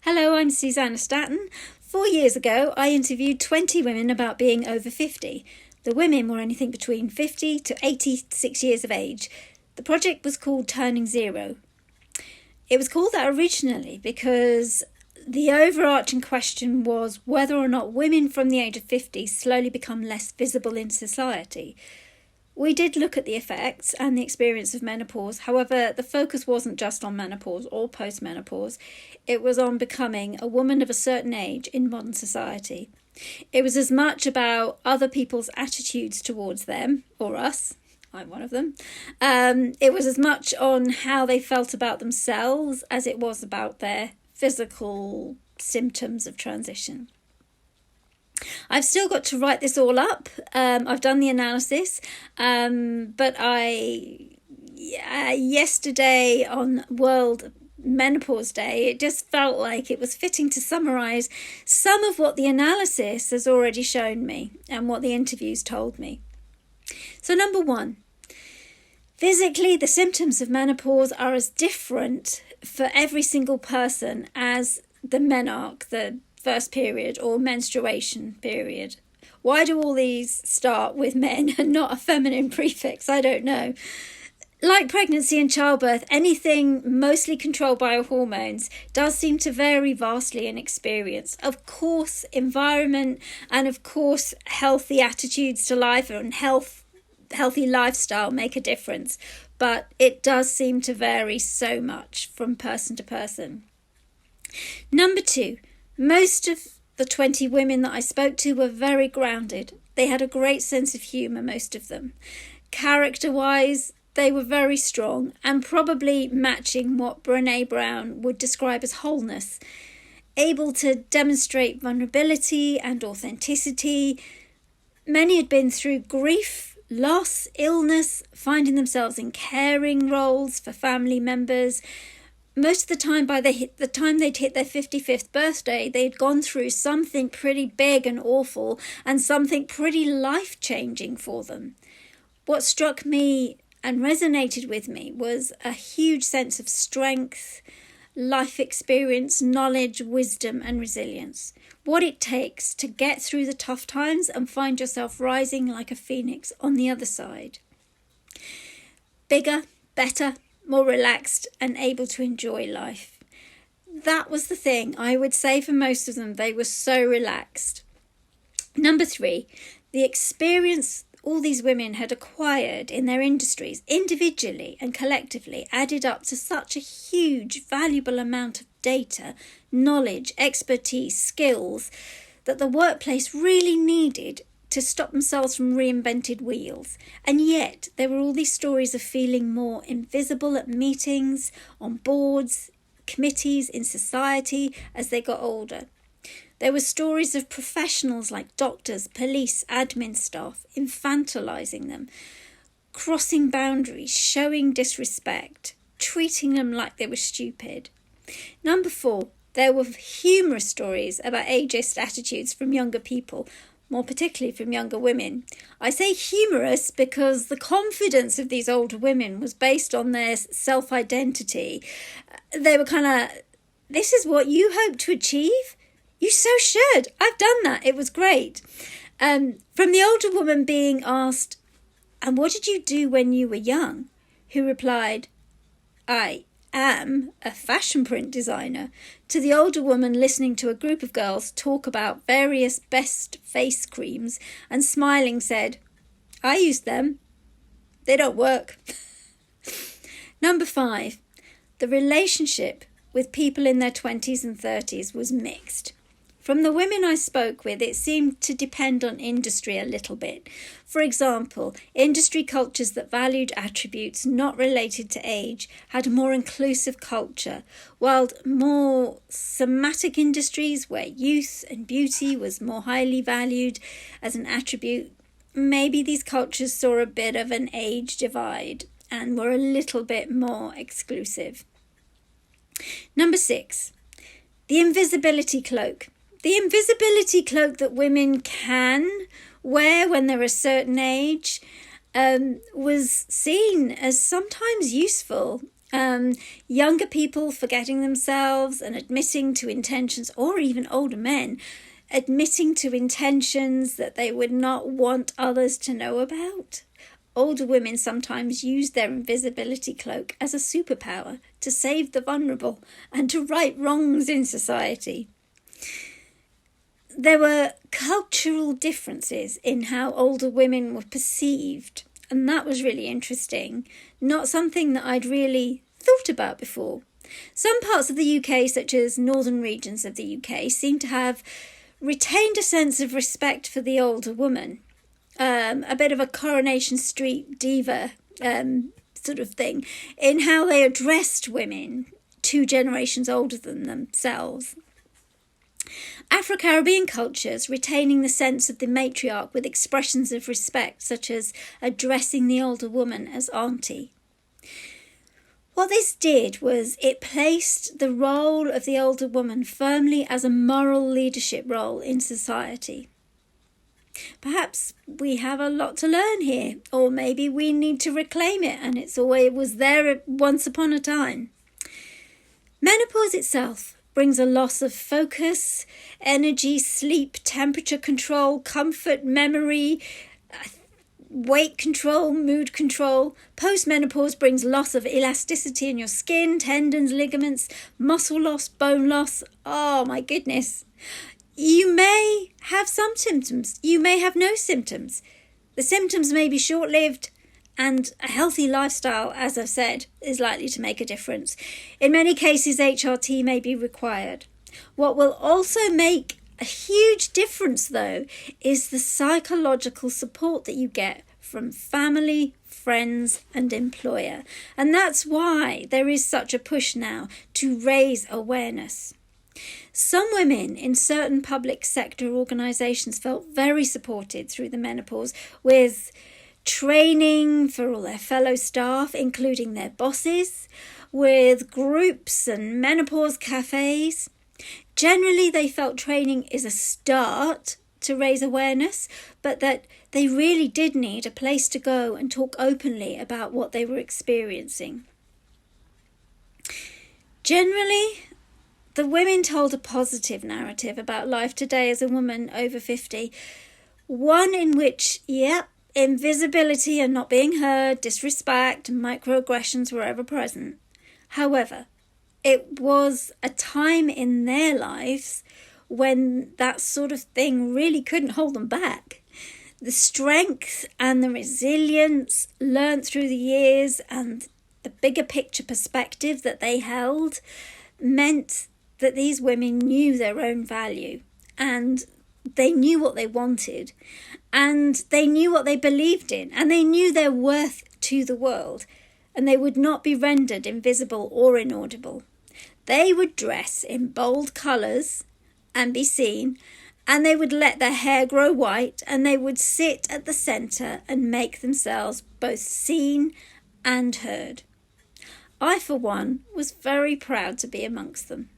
Hello, I'm Susanna Staton. 4 years ago, I interviewed 20 women about being over 50. The women were anything between 50 to 86 years of age. The project was called Turning Zero. It was called that originally because the overarching question was whether or not women from the age of 50 slowly become less visible in society. We did look at the effects and the experience of menopause. However, the focus wasn't just on menopause or postmenopause. It was on becoming a woman of a certain age in modern society. It was as much about other people's attitudes towards them, or us. I'm one of them. It was as much on how they felt about themselves as it was about their physical symptoms of transition. I've still got to write this all up. I've done the analysis, but yesterday on World Menopause Day, it just felt like it was fitting to summarise some of what the analysis has already shown me and what the interviews told me. So number one, physically the symptoms of menopause are as different for every single person as the menarche, the first period or menstruation period. Why do all these start with men and not a feminine prefix? I don't know. Like pregnancy and childbirth, anything mostly controlled by our hormones does seem to vary vastly in experience. Of course, environment and of course healthy attitudes to life and healthy lifestyle make a difference, but it does seem to vary so much from person to person. Number two, most of the 20 women that I spoke to were very grounded. They had a great sense of humour, most of them. Character-wise, they were very strong and probably matching what Brené Brown would describe as wholeness. Able to demonstrate vulnerability and authenticity. Many had been through grief, loss, illness, finding themselves in caring roles for family members. Most of the time, by the time they'd hit their 55th birthday, they'd gone through something pretty big and awful and something pretty life-changing for them. What struck me and resonated with me was a huge sense of strength, life experience, knowledge, wisdom and resilience. What it takes to get through the tough times and find yourself rising like a phoenix on the other side. Bigger, better, more relaxed and able to enjoy life. That was the thing. I would say for most of them, they were so relaxed. Number three, the experience all these women had acquired in their industries, individually and collectively, added up to such a huge, valuable amount of data, knowledge, expertise, skills, that the workplace really needed to stop themselves from reinvented wheels. And yet there were all these stories of feeling more invisible at meetings, on boards, committees, in society as they got older. There were stories of professionals like doctors, police, admin staff, infantilizing them, crossing boundaries, showing disrespect, treating them like they were stupid. Number four, there were humorous stories about ageist attitudes from younger people, more particularly from younger women. I say humorous because the confidence of these older women was based on their self-identity. They were kind of, this is what you hope to achieve? You so should. I've done that. It was great. From the older woman being asked, and what did you do when you were young? Who replied, I am a fashion print designer, to the older woman listening to a group of girls talk about various best face creams and smiling said, I use them. They don't work. Number five, the relationship with people in their 20s and 30s was mixed. From the women I spoke with, it seemed to depend on industry a little bit. For example, industry cultures that valued attributes not related to age had a more inclusive culture, while more somatic industries where youth and beauty was more highly valued as an attribute, maybe these cultures saw a bit of an age divide and were a little bit more exclusive. Number six, the invisibility cloak. The invisibility cloak that women can wear when they're a certain age was seen as sometimes useful Younger people forgetting themselves and admitting to intentions, or even older men admitting to intentions that they would not want others to know about. Older women sometimes use their invisibility cloak as a superpower to save the vulnerable and to right wrongs in society. There were cultural differences in how older women were perceived, and that was really interesting. Not something that I'd really thought about before. Some parts of the UK, such as northern regions of the UK, seem to have retained a sense of respect for the older woman. A bit of a Coronation Street diva sort of thing in how they addressed women 2 generations older than themselves. Afro-Caribbean cultures retaining the sense of the matriarch with expressions of respect, such as addressing the older woman as auntie. What this did was it placed the role of the older woman firmly as a moral leadership role in society. Perhaps we have a lot to learn here, or maybe we need to reclaim it and it was there once upon a time. Menopause itself brings a loss of focus, energy, sleep, temperature control, comfort, memory, weight control, mood control. Postmenopause brings loss of elasticity in your skin, tendons, ligaments, muscle loss, bone loss. Oh my goodness. You may have some symptoms. You may have no symptoms. The symptoms may be short-lived, and a healthy lifestyle, as I've said, is likely to make a difference. In many cases, HRT may be required. What will also make a huge difference, though, is the psychological support that you get from family, friends, and employer. And that's why there is such a push now to raise awareness. Some women in certain public sector organisations felt very supported through the menopause, with training for all their fellow staff, including their bosses, with groups and menopause cafes. Generally, they felt training is a start to raise awareness, but that they really did need a place to go and talk openly about what they were experiencing. Generally, the women told a positive narrative about life today as a woman over 50, one in which, invisibility and not being heard, disrespect and microaggressions were ever present. However, it was a time in their lives when that sort of thing really couldn't hold them back. The strength and the resilience learnt through the years and the bigger picture perspective that they held meant that these women knew their own value, and they knew what they wanted, and they knew what they believed in, and they knew their worth to the world, and they would not be rendered invisible or inaudible. They would dress in bold colours and be seen, and they would let their hair grow white, and they would sit at the centre and make themselves both seen and heard. I, for one, was very proud to be amongst them.